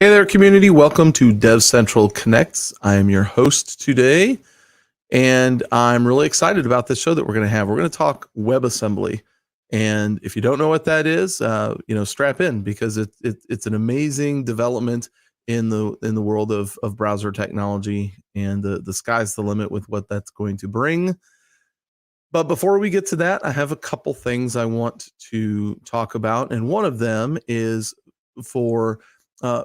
Hey there, community. Welcome to DevCentral Connects. I am your host today, and I'm really excited about this show that we're going to have. We're going to talk WebAssembly. And if you don't know what that is, strap in because it's an amazing development in the world of browser technology, and the sky's the limit with what that's going to bring. But before we get to that, I have a couple things I want to talk about, and one of them is for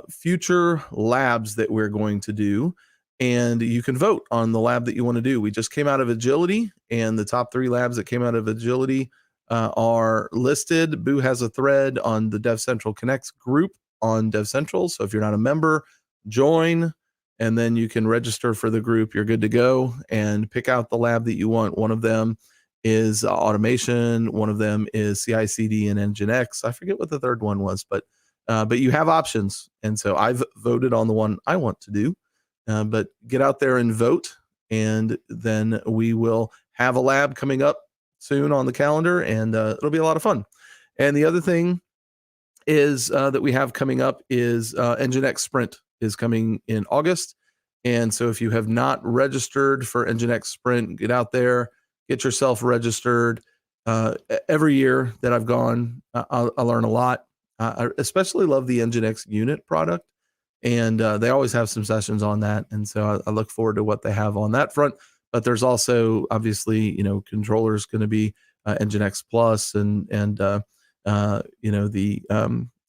future labs that we're going to do, and you can vote on the lab that you want to do. We just came out of Agility, and the top 3 labs that came out of Agility are listed. Boo has a thread on the DevCentral Connects group on DevCentral, so if you're not a member, join, and then you can register for the group. You're good to go and pick out the lab that you want. One of them is automation. One of them is CI/CD and Nginx. I forget what the third one was, but you have options. And so I've voted on the one I want to do. But get out there and vote, and then we will have a lab coming up soon on the calendar, and it'll be a lot of fun. And the other thing is that we have coming up is Nginx Sprint is coming in August. And so if you have not registered for Nginx Sprint, get out there, get yourself registered. Every year that I've gone, I learn a lot. I especially love the Nginx unit product, and they always have some sessions on that. And so I look forward to what they have on that front. But there's also obviously, controllers going to be Nginx Plus and the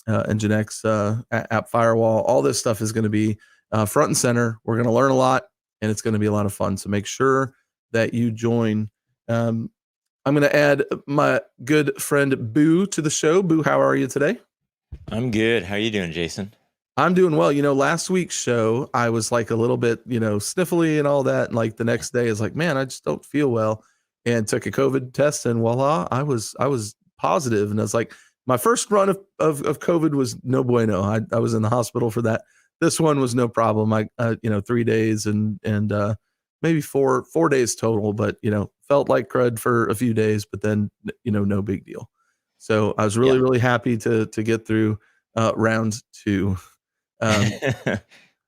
Nginx app firewall. All this stuff is going to be front and center. We're going to learn a lot, and it's going to be a lot of fun. So make sure that you join. I'm going to add my good friend Boo to the show. Boo, how are you today? I'm good. How are you doing, Jason? I'm doing well. Last week's show, I was like a little bit, sniffly and all that. And like the next day is like, man, I just don't feel well, and took a COVID test, and voila, I was positive. And I was like, my first run of COVID was no bueno. I was in the hospital for that. This one was no problem. 3 days and maybe four days total, but felt like crud for a few days, but then no big deal. So I was really really happy to get through round 2.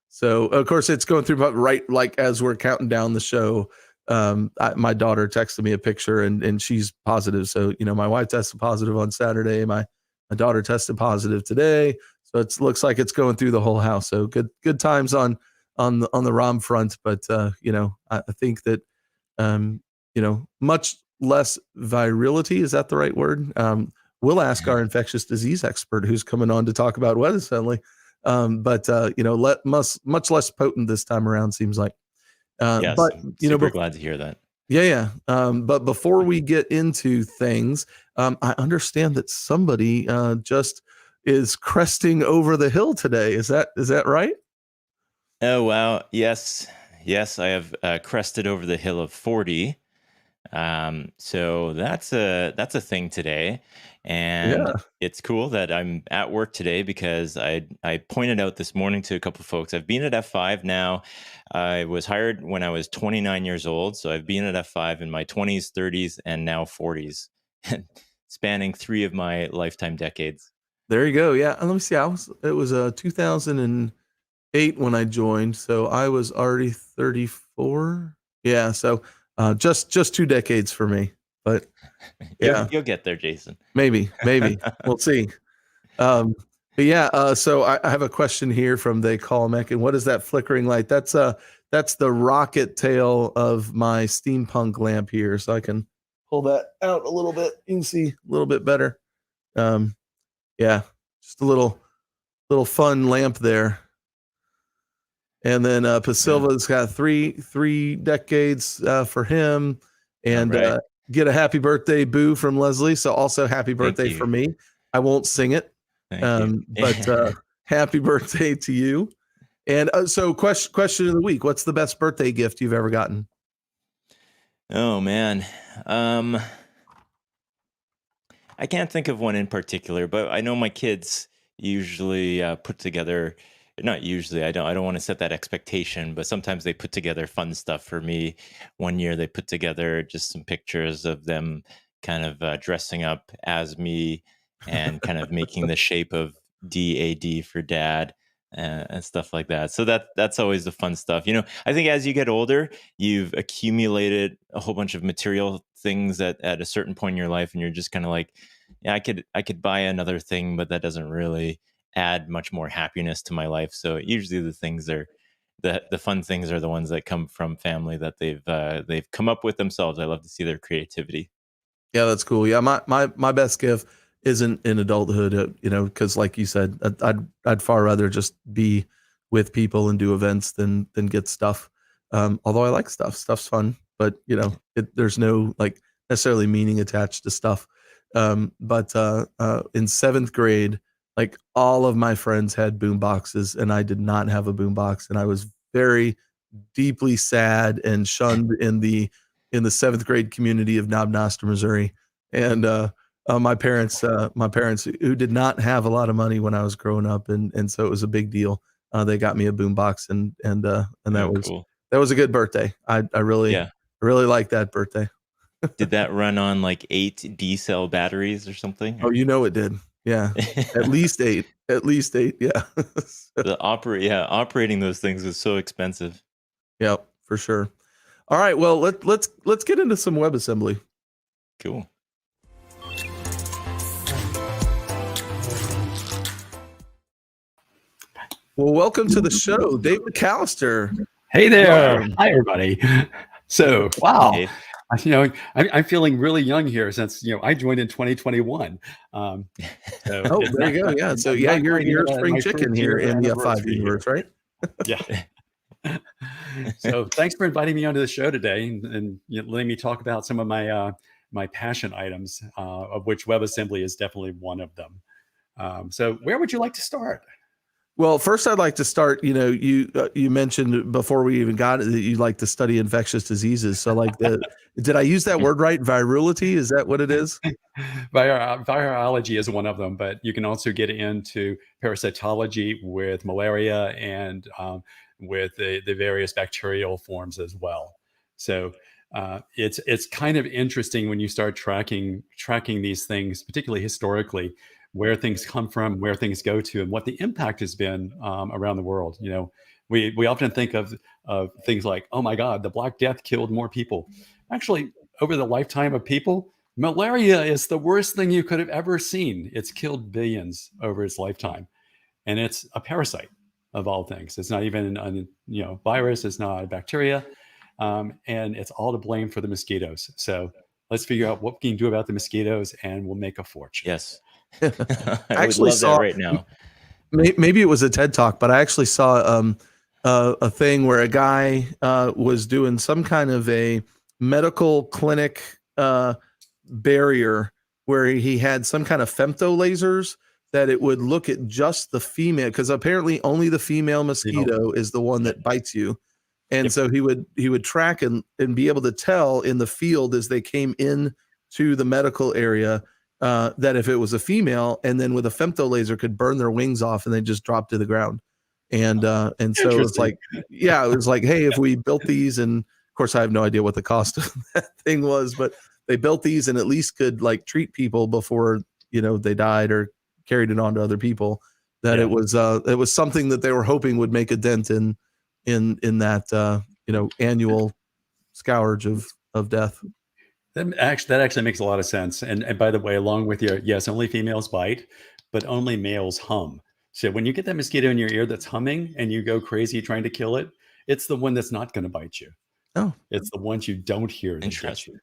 So of course it's going through, but right like as we're counting down the show, my daughter texted me a picture, and she's positive. So my wife tested positive on Saturday. My daughter tested positive today. So it looks like it's going through the whole house. So good times on the ROM front. But I think that much less virality, is that the right word? We'll ask our infectious disease expert who's coming on to talk about WebAssembly. Much less potent this time around, seems like. Yes, but I'm super glad to hear that. Yeah. But before we get into things, I understand that somebody just is cresting over the hill today. Is that right? Oh, wow. Yes, I have crested over the hill of 40. So that's a thing today, and it's cool that I'm at work today because I pointed out this morning to a couple of folks. I've been at F5 now. I was hired when I was 29 years old, so I've been at F5 in my 20s, 30s, and now 40s, spanning 3 of my lifetime decades. There you go. Yeah, and let me see. It was 2008 when I joined, so I was already 34. Yeah, so just 2 decades for me. But yeah, you'll get there, Jason. Maybe we'll see. But yeah, so I have a question here from They Call Mech. And what is that flickering light? That's the rocket tail of my steampunk lamp here. So I can pull that out a little bit. You can see a little bit better. Yeah, just a little fun lamp there. And then Pasilva's got three decades for him. And get a happy birthday, Boo, from Leslie. So also happy birthday for me. I won't sing it, but happy birthday to you. And so question of the week: what's the best birthday gift you've ever gotten? Oh man, I can't think of one in particular, but I know my kids usually put together. Not usually. I don't want to set that expectation, but sometimes they put together fun stuff for me. One year they put together just some pictures of them kind of dressing up as me and kind of making the shape of DAD for dad and stuff like that. So that's always the fun stuff. I think as you get older, you've accumulated a whole bunch of material things at a certain point in your life, and you're just kind of like, yeah, I could buy another thing, but that doesn't really add much more happiness to my life. So usually the fun things are the ones that come from family that they've come up with themselves. I love to see their creativity. Yeah, that's cool. Yeah, my best gift isn't in adulthood, because like you said, I'd far rather just be with people and do events than get stuff. Although I like stuff. Stuff's fun, but there's no like necessarily meaning attached to stuff. But in seventh grade, like all of my friends had boom boxes, and I did not have a boom box, and I was very deeply sad and shunned in the seventh grade community of Knob Noster, Missouri. And my parents who did not have a lot of money when I was growing up, and so it was a big deal. They got me a boombox, and Oh, cool. that was a good birthday. I really Yeah. really liked that birthday. Did that run on like 8 D cell batteries or something? Oh, it did. Yeah, at least eight. At least eight. Yeah. Operating those things is so expensive. Yeah, for sure. All right. Well, let's get into some WebAssembly. Cool. Well, welcome to the show, Dave McAllister. Hey there. Hi, everybody. So, wow. Hey. I'm feeling really young here since, I joined in 2021. Oh, there you go. Yeah. So yeah, you're spring chicken here in the F5 universe, right? Yeah. So thanks for inviting me onto the show today and letting me talk about some of my passion items, of which WebAssembly is definitely one of them. So where would you like to start? Well, first I'd like to start, you mentioned before we even got it that you like to study infectious diseases. So like did I use that word right? Virulity? Is that what it is? Virology is one of them, but you can also get into parasitology with malaria and with the various bacterial forms as well. So it's kind of interesting when you start tracking these things, particularly historically, where things come from, where things go to, and what the impact has been around the world. We often think of things like, oh my God, the Black Death killed more people. Actually, over the lifetime of people, malaria is the worst thing you could have ever seen. It's killed billions over its lifetime, and it's a parasite of all things. It's not even a virus. It's not a bacteria, and it's all to blame for the mosquitoes. So let's figure out what we can do about the mosquitoes, and we'll make a fortune. Yes. I would love that right now. Maybe it was a TED Talk, but I actually saw a thing where a guy was doing some kind of a medical clinic barrier where he had some kind of femto lasers that it would look at just the female, because apparently only the female mosquito is the one that bites you. And so he would track and be able to tell in the field as they came in to the medical area that if it was a female, and then with a femto laser could burn their wings off and they just drop to the ground. And so it's like, yeah, it was like, hey, if we built these, and of course I have no idea what the cost of that thing was, but they built these and at least could like treat people before, they died or carried it on to other people, that it was something that they were hoping would make a dent in that, annual scourge of death. That actually makes a lot of sense. And by the way, along with your, yes, only females bite, but only males hum. So when you get that mosquito in your ear that's humming and you go crazy trying to kill it, it's the one that's not going to bite you. Oh, it's the ones you don't hear. Interesting.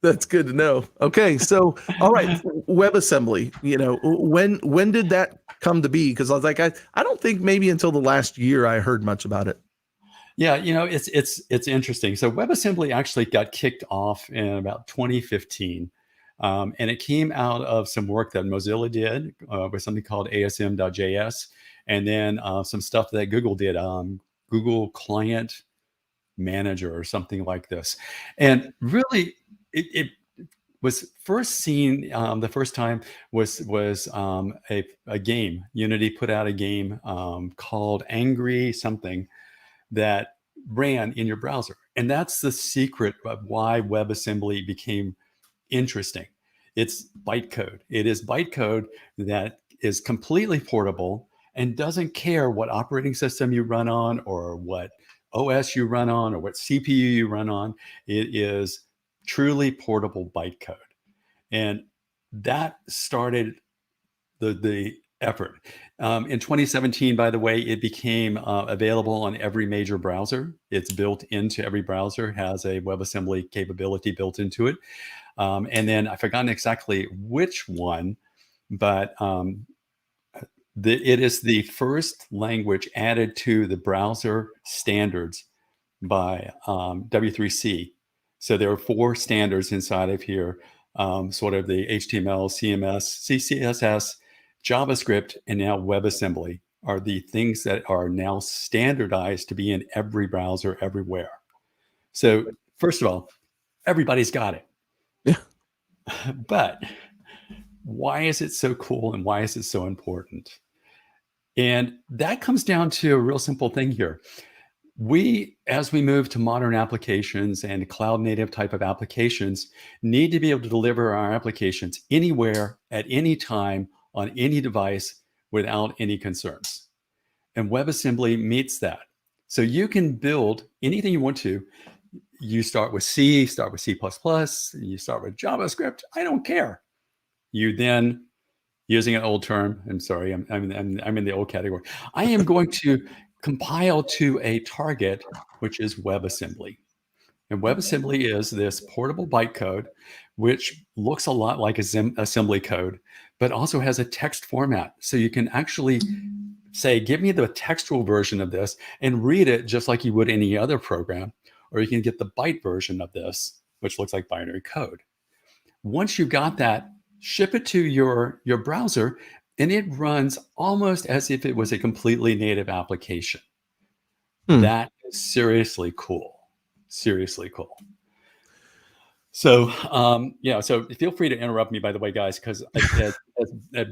That's good to know. Okay, so all right, WebAssembly. When did that come to be? Because I was like, I don't think maybe until the last year I heard much about it. Yeah, it's interesting. So WebAssembly actually got kicked off in about 2015, and it came out of some work that Mozilla did with something called ASM.js, and then some stuff that Google did, Google Client Manager or something like this. And really, it was first seen the first time was a game. Unity put out a game called Angry something that ran in your browser. And that's the secret of why WebAssembly became interesting. It's bytecode. It is bytecode that is completely portable and doesn't care what operating system you run on or what OS you run on or what CPU you run on. It is truly portable bytecode. And that started the effort. In 2017, by the way, it became available on every major browser. It's built into every browser, has a WebAssembly capability built into it. And then I've forgotten exactly which one, but it is the first language added to the browser standards by W3C. So there are 4 standards inside of here, sort of the HTML, CMS, CSS, JavaScript, and now WebAssembly are the things that are now standardized to be in every browser everywhere. So first of all, everybody's got it. Yeah. But why is it so cool and why is it so important? And that comes down to a real simple thing here. As we move to modern applications and cloud native type of applications, need to be able to deliver our applications anywhere, at any time, on any device without any concerns. And WebAssembly meets that. So you can build anything you want to. You start with C, start with C++, you start with JavaScript. I don't care. You then, using an old term, I'm sorry, I'm in the old category. I am going to compile to a target, which is WebAssembly. And WebAssembly is this portable bytecode, which looks a lot like assembly code, but also has a text format. So you can actually say, give me the textual version of this and read it just like you would any other program. Or you can get the byte version of this, which looks like binary code. Once you've got that, ship it to your browser, and it runs almost as if it was a completely native application. That is seriously cool. Seriously cool. So, so feel free to interrupt me, by the way, guys, because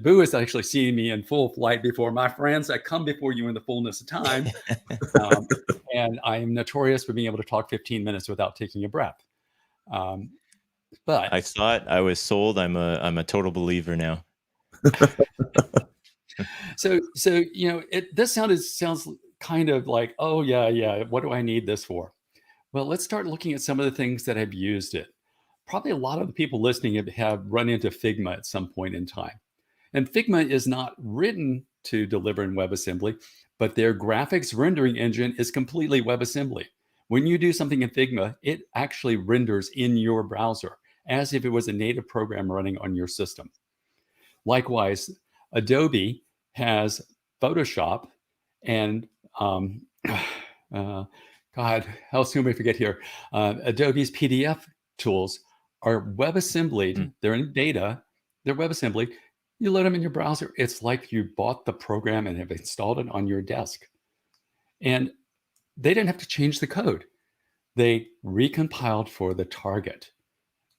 Boo is actually seeing me in full flight before my friends that come before you in the fullness of time. And I am notorious for being able to talk 15 minutes without taking a breath. But I saw it. I was sold. I'm a total believer now. So this sounds kind of like, oh yeah. What do I need this for? Well, let's start looking at some of the things that have used it. Probably a lot of the people listening have run into Figma at some point in time. And Figma is not written to deliver in WebAssembly, but their graphics rendering engine is completely WebAssembly. When you do something in Figma, it actually renders in your browser as if it was a native program running on your system. Likewise, Adobe has Photoshop and God, how soon we forget here. Adobe's PDF tools are WebAssemblied. They're in beta. They're WebAssembly. You load them in your browser. It's like you bought the program and have installed it on your desk. And they didn't have to change the code. They recompiled for the target.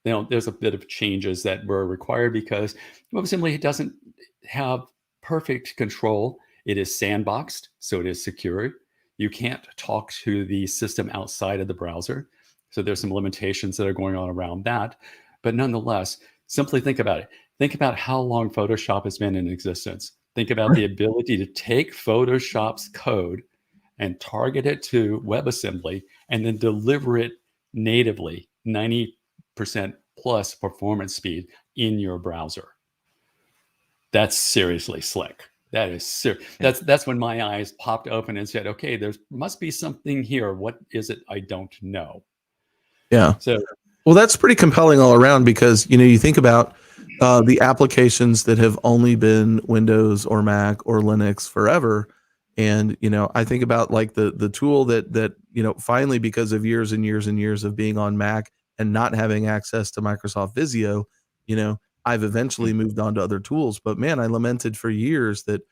Now, there's a bit of changes that were required because WebAssembly doesn't have perfect control. It is sandboxed, so it is secure. You can't talk to the system outside of the browser. So there's some limitations that are going on around that. But nonetheless, simply think about it. Think about how long Photoshop has been in existence. Think about the ability to take Photoshop's code and target it to WebAssembly and then deliver it natively, 90% plus performance speed in your browser. That's seriously slick. That is that's when my eyes popped open and said, okay, there must be something here. What is it? I don't know. Yeah. So, well, that's pretty compelling all around because, you think about the applications that have only been Windows or Mac or Linux forever. And, I think about like the tool that finally, because of years and years and years of being on Mac and not having access to Microsoft Visio, I've eventually moved on to other tools. But man, I lamented for years that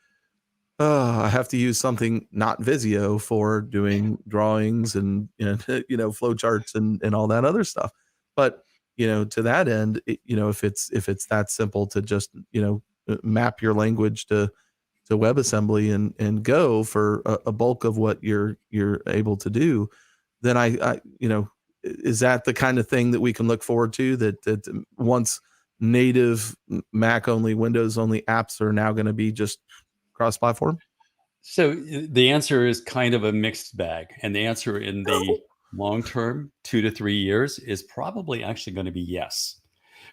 I have to use something not Visio for doing drawings and flow charts and all that other stuff. But to that end, if it's that simple to just map your language to WebAssembly and go for a bulk of what you're able to do, then I is that the kind of thing that we can look forward to that once native Mac only, Windows only apps are now going to be just cross-platform? So the answer is kind of a mixed bag. And the answer in the long term, 2 to 3 years, is probably actually going to be yes.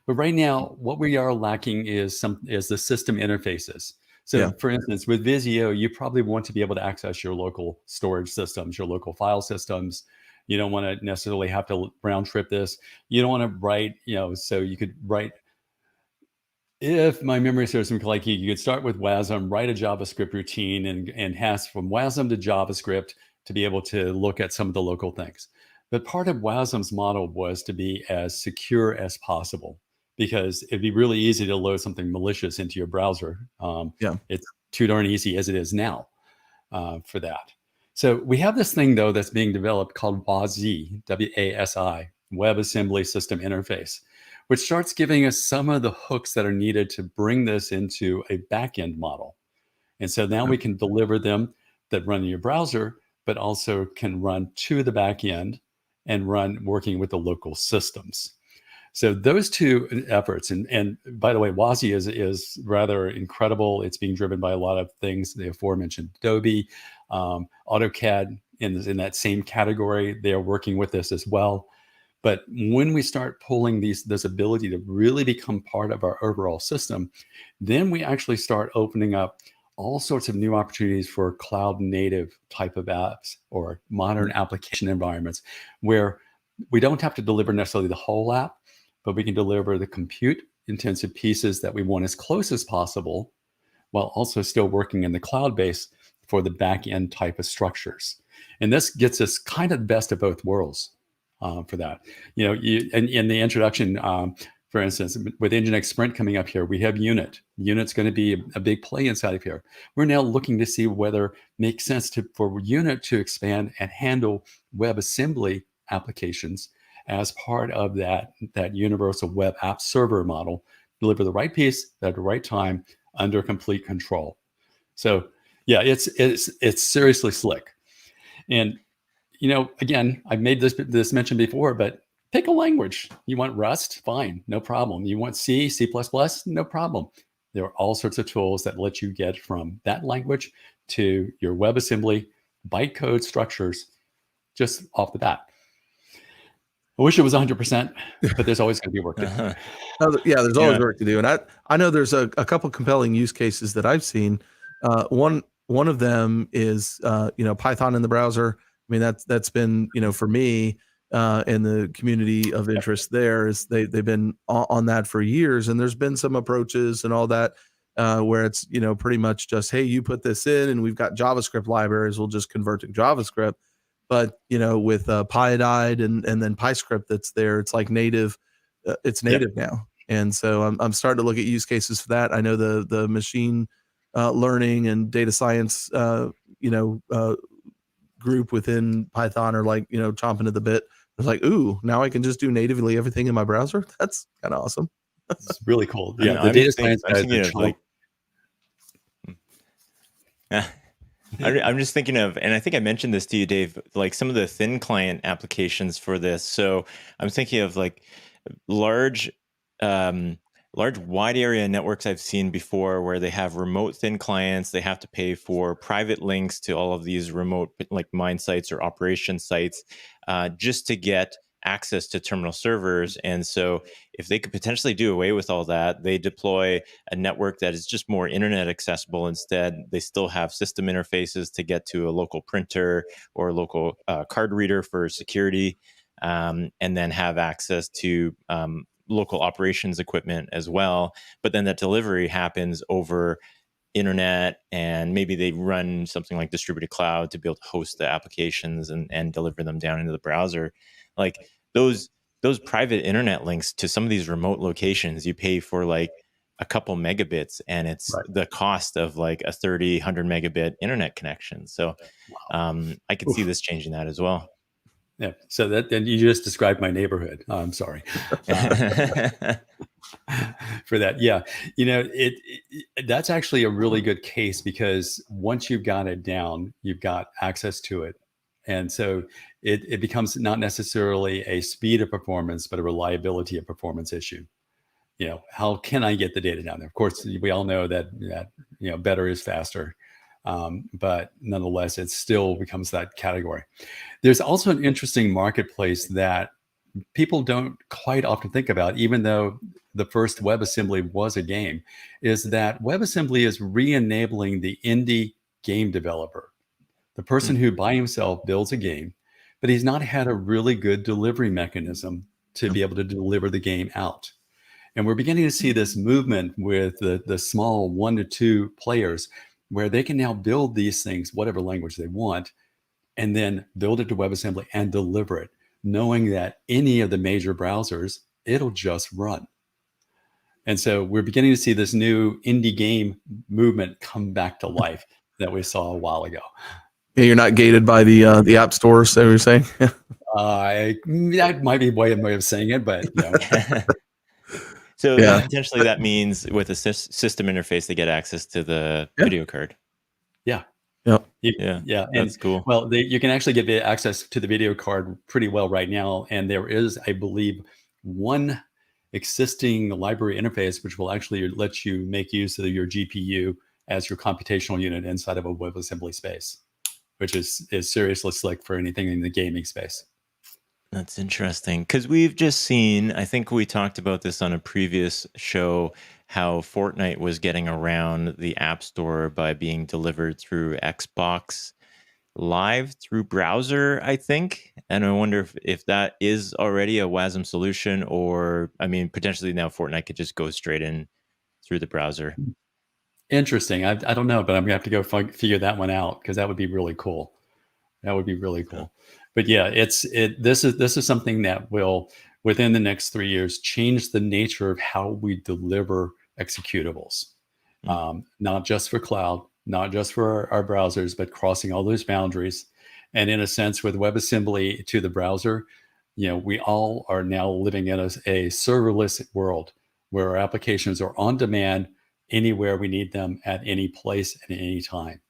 But right now, what we are lacking is the system interfaces. So for instance, with Visio, you probably want to be able to access your local storage systems, your local file systems. You don't want to necessarily have to round trip this. You don't want to write, so you could write, if my memory serves me correctly, you could start with WASM, write a JavaScript routine, and has from WASM to JavaScript to be able to look at some of the local things. But part of WASM's model was to be as secure as possible, because it'd be really easy to load something malicious into your browser. It's too darn easy as it is now for that. So we have this thing, though, that's being developed called WASI, W-A-S-I, WebAssembly System Interface, which starts giving us some of the hooks that are needed to bring this into a backend model. And so now we can deliver them that run in your browser, but also can run to the backend and run working with the local systems. So those two efforts, and by the way, WASI is rather incredible. It's being driven by a lot of things. The aforementioned Adobe, AutoCAD in that same category. They are working with this as well. But when we start pulling this ability to really become part of our overall system, then we actually start opening up all sorts of new opportunities for cloud native type of apps or modern application environments, where we don't have to deliver necessarily the whole app, but we can deliver the compute intensive pieces that we want as close as possible, while also still working in the cloud base for the back end type of structures. And this gets us kind of the best of both worlds. For that, in the introduction, for instance, with Nginx Sprint coming up here, we have Unit. Unit's going to be a big play inside of here. We're now looking to see whether it makes sense for Unit to expand and handle WebAssembly applications as part of that universal web app server model, deliver the right piece at the right time under complete control. So yeah, it's seriously slick. And again, I've made this mention before, but pick a language. You want Rust? Fine, no problem. You want C, C++? No problem. There are all sorts of tools that let you get from that language to your WebAssembly bytecode structures just off the bat. I wish it was 100%, but there's always going to be work to do. Yeah, there's always work to do. And I know there's a couple compelling use cases that I've seen. One of them is, Python in the browser. I mean, that's been, for me, and the community of interest there is they've been on that for years. And there's been some approaches and all that where it's, pretty much just, hey, you put this in and we've got JavaScript libraries. We'll just convert to JavaScript. But, with Pyodide and then PyScript that's there, it's like native. It's native now. And so I'm starting to look at use cases for that. I know the machine learning and data science, group within Python are like, chomping at the bit. It's like, ooh, now I can just do natively everything in my browser. That's kind of awesome. It's really cool. Yeah, the data science guys I'm just thinking of, and I think I mentioned this to you, Dave, like some of the thin client applications for this. So I'm thinking of like large wide area networks I've seen before where they have remote thin clients. They have to pay for private links to all of these remote like mine sites or operation sites just to get access to terminal servers. And so if they could potentially do away with all that, they deploy a network that is just more internet accessible. Instead, they still have system interfaces to get to a local printer or a local card reader for security, and then have access to local operations equipment as well. But then that delivery happens over internet, and maybe they run something like distributed cloud to be able to host the applications and deliver them down into the browser. Like those private internet links to some of these remote locations, you pay for like a couple megabits, and it's the cost of like a 100 megabit internet connection. So I could see this changing that as well. Yeah. So then you just described my neighborhood. I'm sorry for that. Yeah. That's actually a really good case, because once you've got it down, you've got access to it. And so it becomes not necessarily a speed of performance, but a reliability of performance issue. how can I get the data down there? Of course, we all know that better is faster, but nonetheless, it still becomes that category. There's also an interesting marketplace that people don't quite often think about, even though the first WebAssembly was a game, is that WebAssembly is re-enabling the indie game developer, the person who by himself builds a game, but he's not had a really good delivery mechanism to be able to deliver the game out. And we're beginning to see this movement with the small 1 to 2 players where they can now build these things, whatever language they want, and then build it to WebAssembly and deliver it, knowing that any of the major browsers, it'll just run. And so we're beginning to see this new indie game movement come back to life that we saw a while ago. Yeah, you're not gated by the app store, so you're saying? That might be a way of saying it, but So potentially that means with a system interface, they get access to the video card. Yeah. Yeah. That's cool. Well, you can actually get access to the video card pretty well right now. And there is, I believe, one existing library interface, which will actually let you make use of your GPU as your computational unit inside of a WebAssembly space, which is seriously slick for anything in the gaming space. That's interesting, because we've just seen, I think we talked about this on a previous show, how Fortnite was getting around the App Store by being delivered through Xbox Live through browser, I think. And I wonder if that is already a WASM solution, or, I mean, potentially now Fortnite could just go straight in through the browser. Interesting. I don't know, but I'm going to have to go figure that one out, because that would be really cool. That would be really cool. Yeah. But yeah, this is something that will, within the next 3 years, change the nature of how we deliver executables. Not just for cloud, not just for our browsers, but crossing all those boundaries. And in a sense, with WebAssembly to the browser, we all are now living in a serverless world where our applications are on demand anywhere we need them at any place and at any time.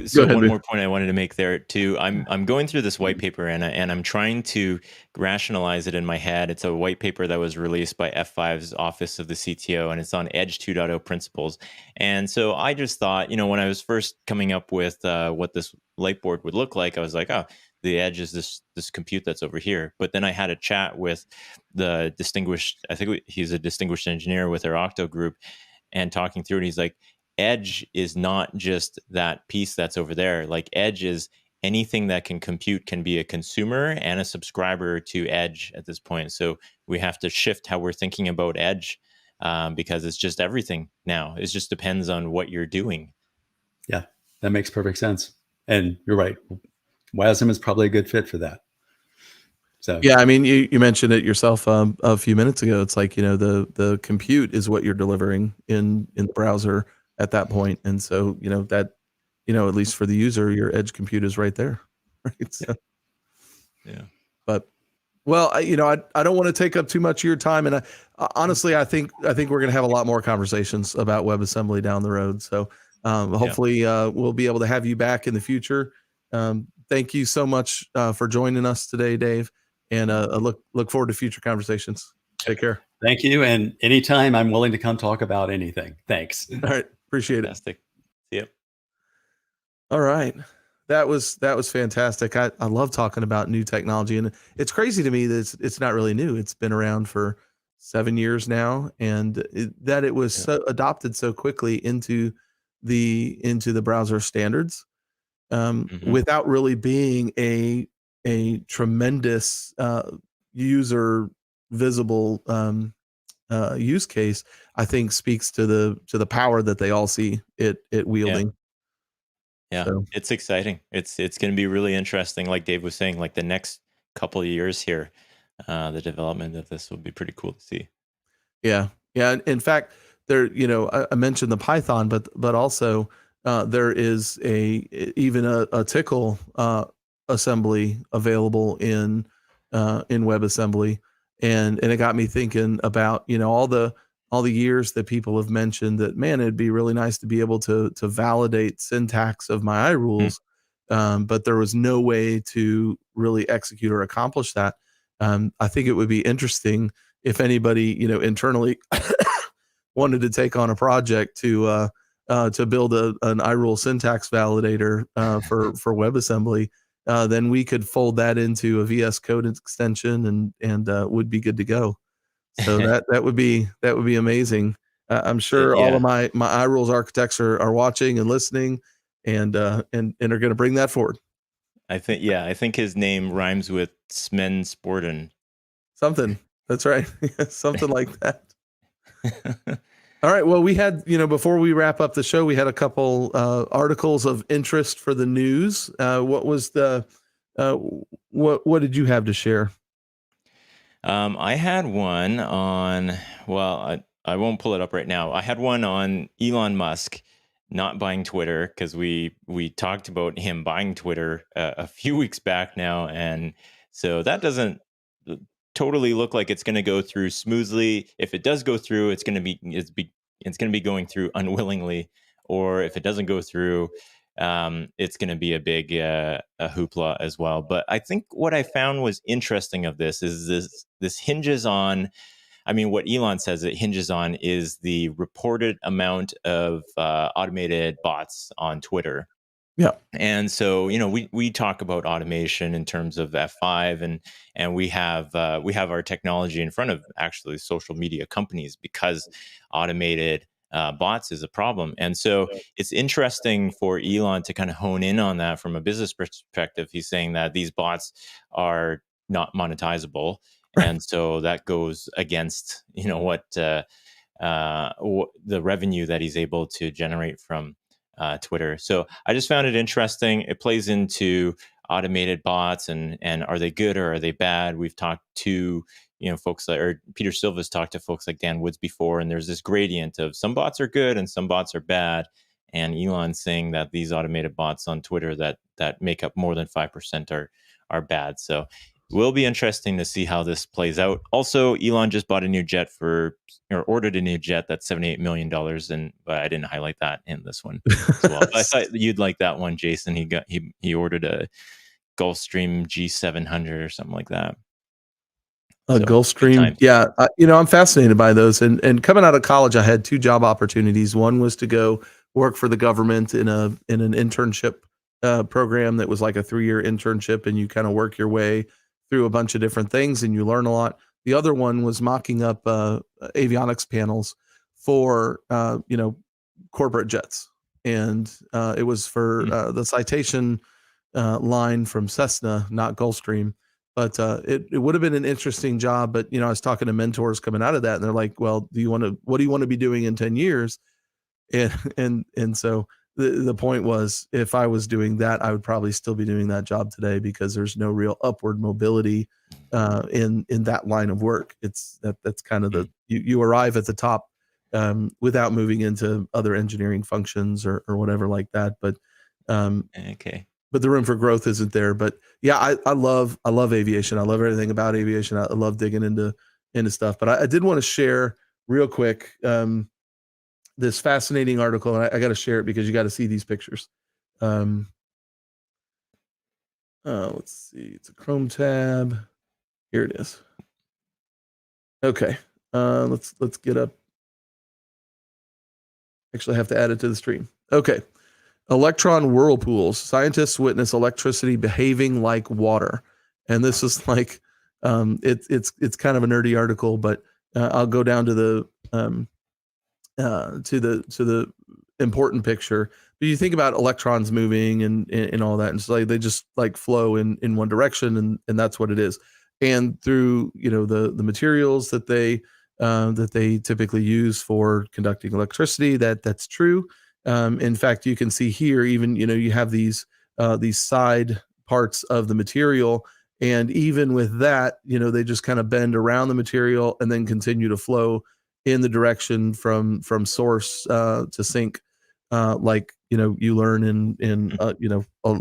So one more point I wanted to make there too. I'm going through this white paper and I'm trying to rationalize it in my head. It's a white paper that was released by F5's Office of the CTO, and it's on Edge 2.0 principles. And so I just thought, when I was first coming up with what this light board would look like, I was like, oh, the Edge is this compute that's over here. But then I had a chat with the distinguished, I think he's a distinguished engineer with our Octo group, and talking through it, he's like, Edge is not just that piece that's over there. Like, Edge is anything that can compute can be a consumer and a subscriber to Edge at this point. So we have to shift how we're thinking about Edge, because it's just everything now. It just depends on what you're doing. Yeah, that makes perfect sense. And you're right. WASM is probably a good fit for that. So yeah, I mean, you mentioned it yourself a few minutes ago. It's like, the compute is what you're delivering in the browser at that point. And so, that, at least for the user, your edge compute is right there. Right. So, yeah. But, well, I don't want to take up too much of your time. And honestly, I think we're going to have a lot more conversations about WebAssembly down the road. So hopefully we'll be able to have you back in the future. Thank you so much for joining us today, Dave. And look forward to future conversations. Take care. Thank you. And anytime, I'm willing to come talk about anything. Thanks. All right. Appreciate it. Fantastic. Yep. All right. That was fantastic. I love talking about new technology, and it's crazy to me that it's not really new. It's been around for 7 years now, and it was so adopted so quickly into the browser standards, without really being a tremendous user visible use case. I think speaks to the power that they all see it wielding. Yeah, so it's exciting. It's going to be really interesting. Like Dave was saying, like the next couple of years here, the development of this will be pretty cool to see. Yeah. In fact, there, I mentioned the Python, but also there is even a Tickle assembly available in WebAssembly, and it got me thinking about all the years that people have mentioned that, man, it'd be really nice to be able to validate syntax of my iRules, but there was no way to really execute or accomplish that. I think it would be interesting if anybody, internally wanted to take on a project to build an iRule syntax validator for WebAssembly. Then we could fold that into a VS Code extension and would be good to go. So that would be amazing. I'm sure all of my iRules architects are watching and listening, and are going to bring that forward. I think his name rhymes with Smen Sporten. Something. That's right. Something like that. All right. Well, we had, before we wrap up the show, we had a couple articles of interest for the news. What was what did you have to share? I had one on, I won't pull it up right now. I had one on Elon Musk not buying Twitter, because we talked about him buying Twitter a few weeks back now. And so that doesn't totally look like it's going to go through smoothly. If it does go through, it's going to be going through unwillingly, or if it doesn't go through, it's going to be a big a hoopla as well. But I think what I found was interesting of this is this hinges on, what Elon says it hinges on is the reported amount of automated bots on Twitter. Yeah. And so, we talk about automation in terms of F5, and we have our technology in front of actually social media companies, because automated bots is a problem. And so it's interesting for Elon to kind of hone in on that from a business perspective. He's saying that these bots are not monetizable. And so that goes against, what the revenue that he's able to generate from Twitter. So I just found it interesting. It plays into automated bots, and are they good or are they bad? We've talked to folks or Peter Silva's talked to folks like Dan Woods before, and there's this gradient of some bots are good and some bots are bad. And Elon's saying that these automated bots on Twitter that make up more than 5% are bad. So it will be interesting to see how this plays out. Also, Elon just bought a new jet ordered a new jet that's $78 million, but I didn't highlight that in this one as well. I thought you'd like that one, Jason. He ordered a Gulfstream G700 or something like that. Gulfstream. Yeah. I'm fascinated by those. And coming out of college, I had 2 job opportunities. One was to go work for the government in an internship program that was like a 3-year internship, and you kind of work your way through a bunch of different things and you learn a lot. The other one was mocking up avionics panels for corporate jets, and it was for the Citation line from Cessna, not Gulfstream. But it would have been an interesting job. But I was talking to mentors coming out of that, and they're like, "Well, what do you want to be doing in 10 years?" And so the point was, if I was doing that, I would probably still be doing that job today, because there's no real upward mobility in that line of work. That's kind of you arrive at the top without moving into other engineering functions or whatever like that. But but the room for growth isn't there. But yeah, I love aviation. I love everything about aviation. I love digging into stuff. But I did want to share real quick this fascinating article, and I got to share it because you got to see these pictures. Let's see. It's a Chrome tab. Here it is. Okay. Let's get up. Actually, I have to add it to the stream. Okay. Electron whirlpools. Scientists witness electricity behaving like water. And this is like, it's kind of a nerdy article, but I'll go down to the important picture. But you think about electrons moving and all that, and so they just like flow in one direction, and that's what it is. And through the materials that they typically use for conducting electricity, that's true. In fact, you can see here, even you have these side parts of the material, and even with that, they just kind of bend around the material and then continue to flow in the direction from source to sink, like you learn in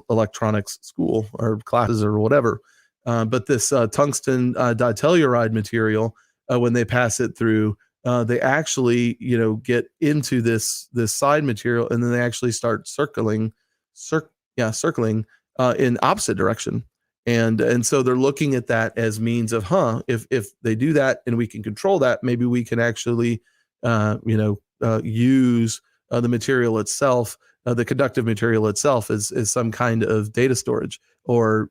electronics school or classes or whatever. But this tungsten ditelluride material, when they pass it through, they actually get into this side material, and then they actually start circling in opposite direction. And so they're looking at that as means of, if they do that and we can control that, maybe we can actually, use the material itself, the conductive material itself, as some kind of data storage, or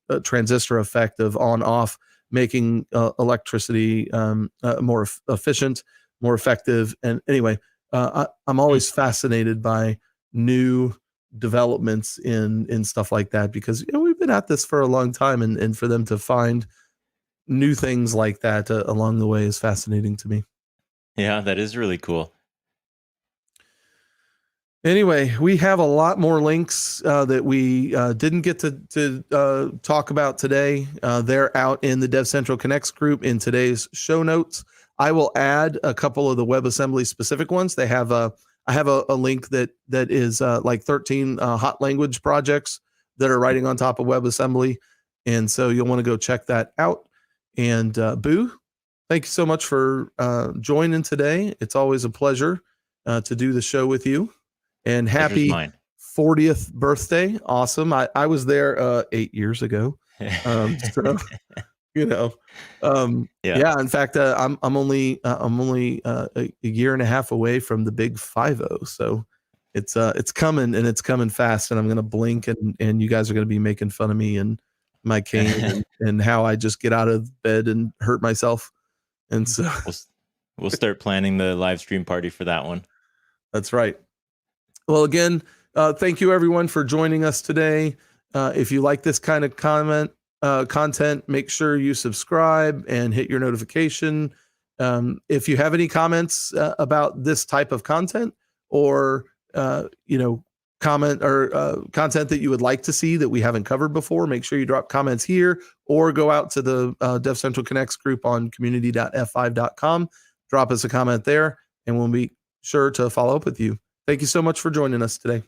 a transistor effect of on off, making electricity more efficient, more effective. And anyway, I'm always fascinated by new developments in stuff like that, because we've been at this for a long time, and for them to find new things like that along the way is fascinating to me. Yeah, that is really cool. Anyway, we have a lot more links that we didn't get to talk about today. They're out in the DevCentral Connects group in today's show notes. I will add a couple of the WebAssembly specific ones. I have a link that is like 13 hot language projects that are writing on top of WebAssembly, and so you'll want to go check that out. And Boo, thank you so much for joining today. It's always a pleasure to do the show with you. And happy 40th birthday. Awesome. I was there 8 years ago. So, yeah. In fact, I'm only a year and a half away from the big 50. So it's coming, and it's coming fast, and I'm going to blink, and you guys are going to be making fun of me and my cane and how I just get out of bed and hurt myself. And so we'll start planning the live stream party for that one. That's right. Well, again, thank you everyone for joining us today. If you like this kind of content, make sure you subscribe and hit your notification. If you have any comments about this type of content, or comment or content that you would like to see that we haven't covered before, make sure you drop comments here, or go out to the DevCentral Connects group on community.f5.com. Drop us a comment there, and we'll be sure to follow up with you. Thank you so much for joining us today.